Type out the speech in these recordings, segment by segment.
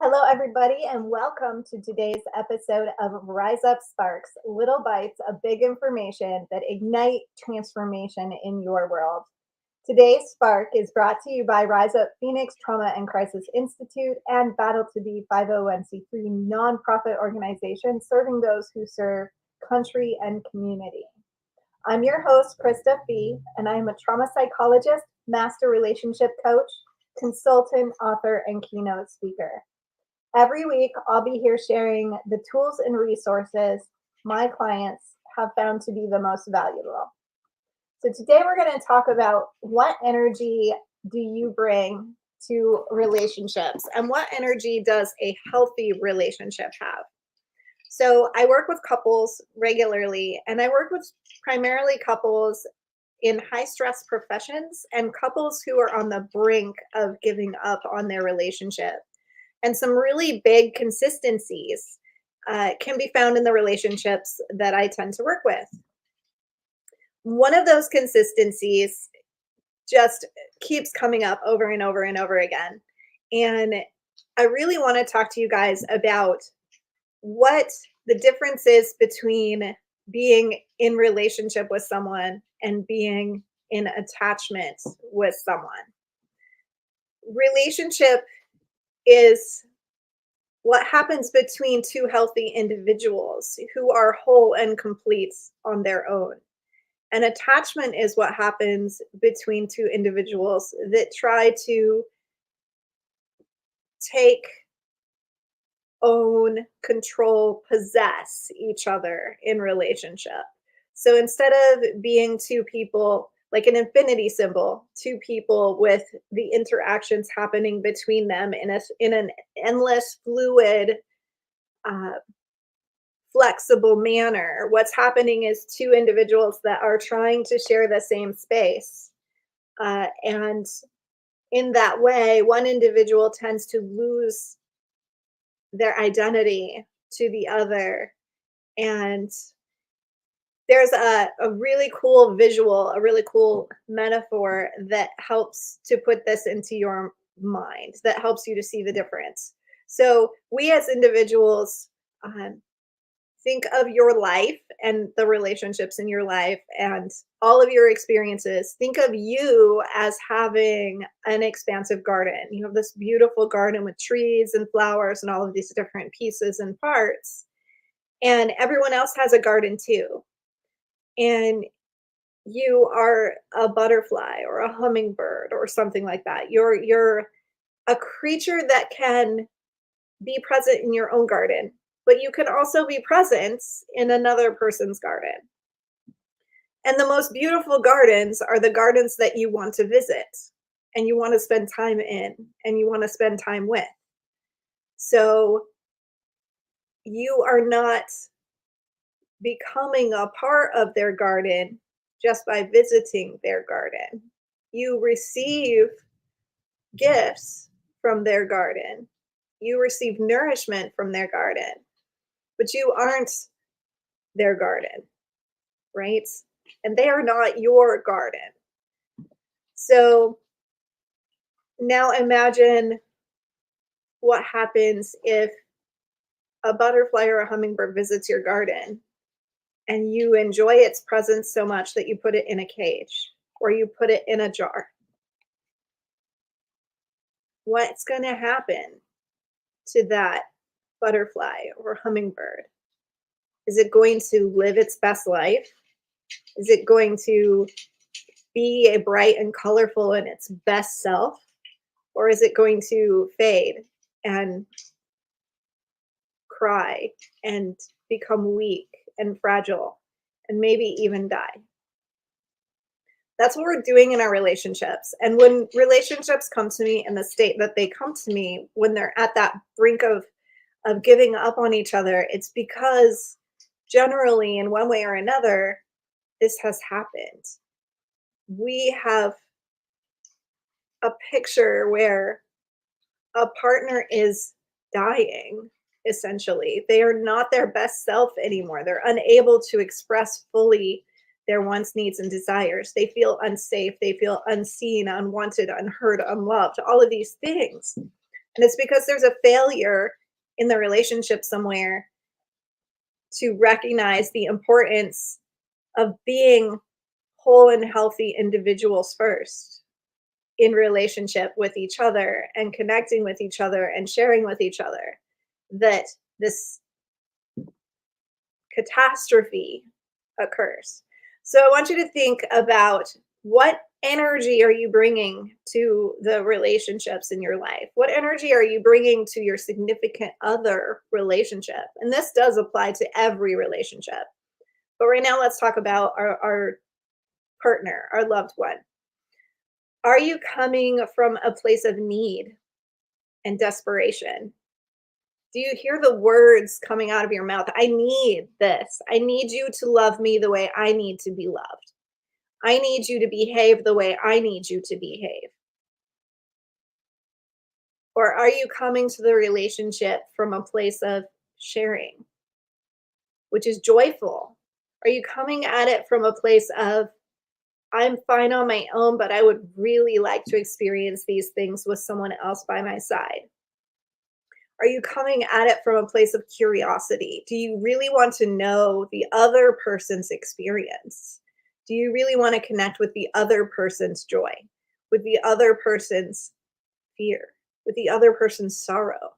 Hello, everybody, and welcome to today's episode of RISEUP Sparks, little bites of big information that ignite transformation in your world. Today's Spark is brought to you by RISEUP Phoenix Trauma and Crisis Institute and Battle to Be 501c3 nonprofit organization serving those who serve country and community. I'm your host, Krista Fee, and I'm a trauma psychologist, master relationship coach, consultant, author, and keynote speaker. Every week, I'll be here sharing the tools and resources my clients have found to be the most valuable. So today we're going to talk about what energy do you bring to relationships and what energy does a healthy relationship have? So I work with couples regularly, and I work with primarily couples in high stress professions and couples who are on the brink of giving up on their relationship. And some really big consistencies can be found in the relationships that I tend to work with. One of those consistencies just keeps coming up over and over and over again. And I really want to talk to you guys about what the difference is between being in relationship with someone and being in attachment with someone. Relationship is what happens between two healthy individuals who are whole and complete on their own. And attachment is what happens between two individuals that try to take, own, control, possess each other in relationship. So instead of being two people, like an infinity symbol, two people with the interactions happening between them in an endless, fluid, flexible manner, what's happening is two individuals that are trying to share the same space. And in that way, one individual tends to lose their identity to the other. And there's a really cool visual, a really cool metaphor that helps to put this into your mind, that helps you to see the difference. So we as individuals think of your life and the relationships in your life and all of your experiences. Think of you as having an expansive garden. You have this beautiful garden with trees and flowers and all of these different pieces and parts. And everyone else has a garden too. And you are a butterfly or a hummingbird or something like that. You're a creature that can be present in your own garden, but you can also be present in another person's garden. And the most beautiful gardens are the gardens that you want to visit and you want to spend time in and you want to spend time with. So you are not becoming a part of their garden just by visiting their garden. You receive gifts from their garden. You receive nourishment from their garden, but you aren't their garden, right? And they are not your garden. So now imagine what happens if a butterfly or a hummingbird visits your garden and you enjoy its presence so much that you put it in a cage or you put it in a jar. What's going to happen to that butterfly or hummingbird? Is it going to live its best life? Is it going to be a bright and colorful in its best self? Or is it going to fade and cry and become weak and fragile and maybe even die? That's what we're doing in our relationships. And when relationships come to me in the state that they come to me, when they're at that brink of giving up on each other, it's because generally in one way or another, this has happened. We have a picture where a partner is dying, essentially. They are not their best self anymore. They're unable to express fully their wants, needs, and desires. They feel unsafe. They feel unseen, unwanted, unheard, unloved, all of these things. And it's because there's a failure in the relationship somewhere to recognize the importance of being whole and healthy individuals first in relationship with each other and connecting with each other and sharing with each other, that this catastrophe occurs. So I want you to think about, what energy are you bringing to the relationships in your life? What energy are you bringing to your significant other relationship? And this does apply to every relationship. But right now, let's talk about our partner, our loved one. Are you coming from a place of need and desperation? Do you hear the words coming out of your mouth? I need this. I need you to love me the way I need to be loved. I need you to behave the way I need you to behave. Or are you coming to the relationship from a place of sharing, which is joyful? Are you coming at it from a place of, I'm fine on my own, but I would really like to experience these things with someone else by my side? Are you coming at it from a place of curiosity? Do you really want to know the other person's experience? Do you really want to connect with the other person's joy, with the other person's fear, with the other person's sorrow?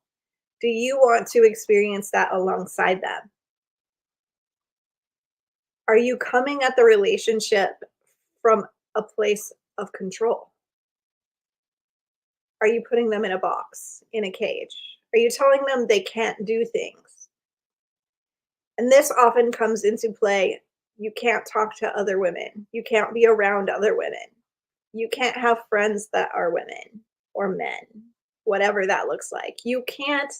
Do you want to experience that alongside them? Are you coming at the relationship from a place of control? Are you putting them in a box, in a cage? Are you telling them they can't do things? And this often comes into play. You can't talk to other women. You can't be around other women. You can't have friends that are women or men, whatever that looks like. You can't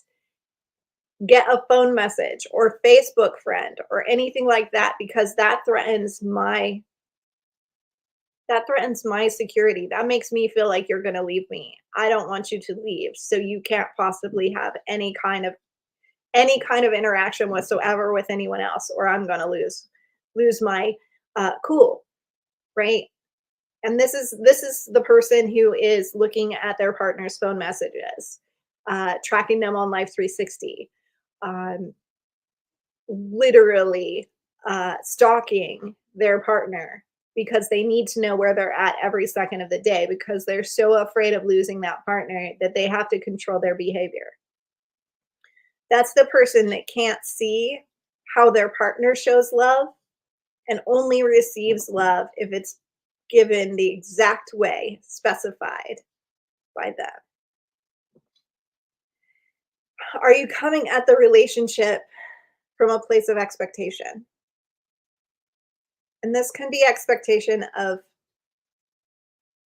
get a phone message or Facebook friend or anything like that, because that threatens my security. That makes me feel like you're going to leave me. I don't want you to leave. So you can't possibly have any kind of interaction whatsoever with anyone else, or I'm going to lose my cool, right? And this is the person who is looking at their partner's phone messages, tracking them on Life 360, um, literally stalking their partner because they need to know where they're at every second of the day, because they're so afraid of losing that partner that they have to control their behavior. That's the person that can't see how their partner shows love and only receives love if it's given the exact way specified by them. Are you coming at the relationship from a place of expectation? And this can be expectation of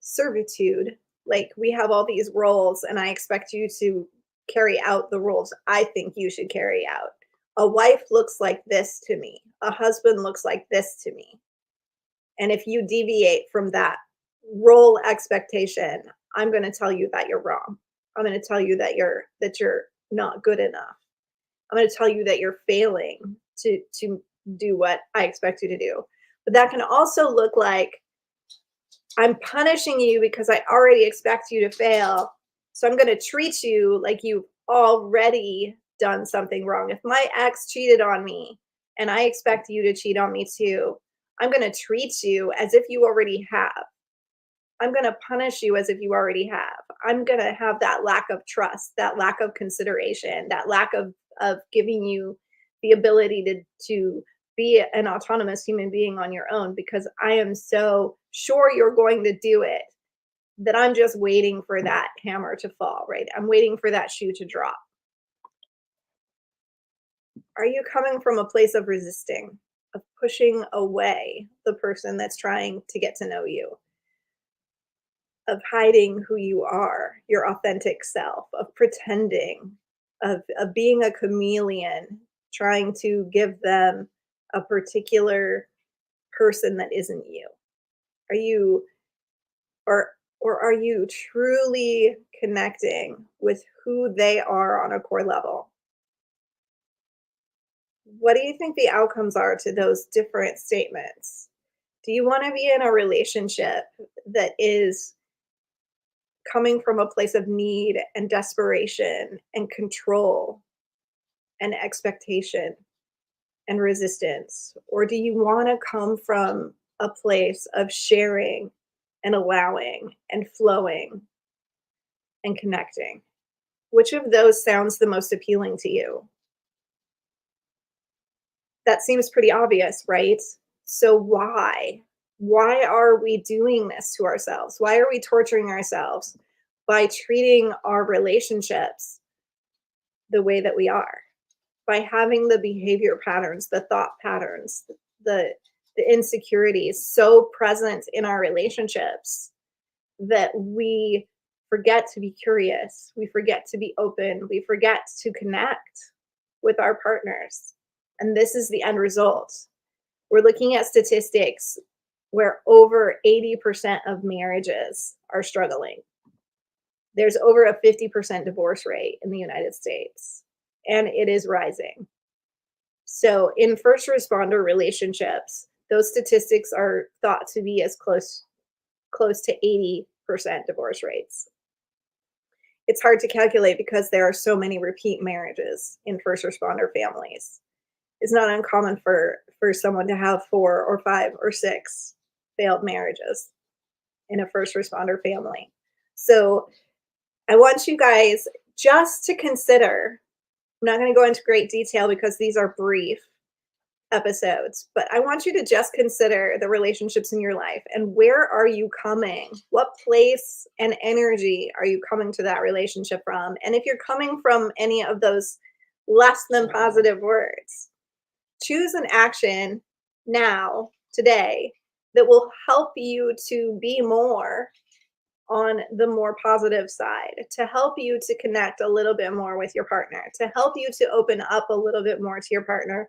servitude. Like, we have all these roles, and I expect you to carry out the roles I think you should carry out. A wife looks like this to me. A husband looks like this to me. And if you deviate from that role expectation, I'm going to tell you that you're wrong. I'm going to tell you that you're not good enough. I'm going to tell you that you're failing to do what I expect you to do. But that can also look like, I'm punishing you because I already expect you to fail. So I'm going to treat you like you've already done something wrong. If my ex cheated on me and I expect you to cheat on me too, I'm going to treat you as if you already have. I'm going to punish you as if you already have. I'm going to have that lack of trust, that lack of consideration, that lack of giving you the ability to be an autonomous human being on your own, because I am so sure you're going to do it that I'm just waiting for that hammer to fall, right? I'm waiting for that shoe to drop. Are you coming from a place of resisting, of pushing away the person that's trying to get to know you, of hiding who you are, your authentic self, of pretending, of being a chameleon, trying to give them a particular person that isn't you? Are you, or are you truly connecting with who they are on a core level? What do you think the outcomes are to those different statements? Do you want to be in a relationship that is coming from a place of need and desperation and control and expectation and resistance? Or do you want to come from a place of sharing and allowing and flowing and connecting? Which of those sounds the most appealing to you? That seems pretty obvious, right? So why? Why are we doing this to ourselves? Why are we torturing ourselves by treating our relationships the way that we are? By having the behavior patterns, the thought patterns, the insecurities so present in our relationships that we forget to be curious, we forget to be open, we forget to connect with our partners. And this is the end result. We're looking at statistics where over 80% of marriages are struggling. There's over a 50% divorce rate in the United States, and it is rising. So in first responder relationships, those statistics are thought to be as close to 80% divorce rates. It's hard to calculate because there are so many repeat marriages in first responder families. It's not uncommon for someone to have 4 or 5 or 6 failed marriages in a first responder family. So I want you guys just to consider, I'm not going to go into great detail because these are brief episodes, but I want you to just consider the relationships in your life and where are you coming? What place and energy are you coming to that relationship from? And if you're coming from any of those less than positive words, choose an action now, today, that will help you to be more on the more positive side, to help you to connect a little bit more with your partner, to help you to open up a little bit more to your partner,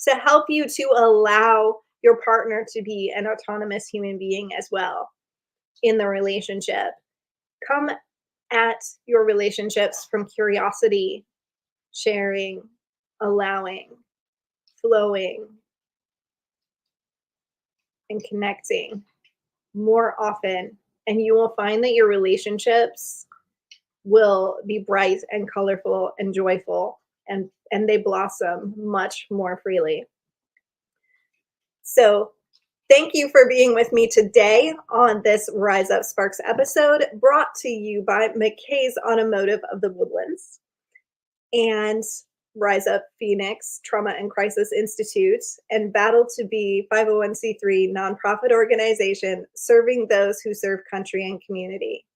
to help you to allow your partner to be an autonomous human being as well in the relationship. Come at your relationships from curiosity, sharing, allowing, flowing, and connecting more often. And you will find that your relationships will be bright and colorful and joyful, and they blossom much more freely. So thank you for being with me today on this RISEUP Sparks episode, brought to you by Mckays Automotive of the Woodlands and RISEUP Phoenix Trauma and Crisis Institute, and Battle to Be 501c3 nonprofit organization serving those who serve country and community.